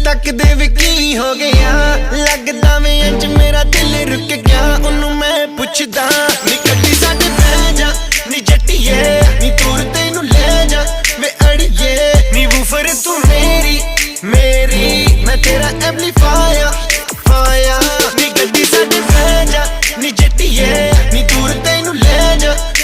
तकदे वे की हो गया लगदा वे अंज मेरा दिल रुक गया ओनू मैं पुछदा नी कट्टी साडे बह जा नी जट्टिए नी दूर तेनू ले जा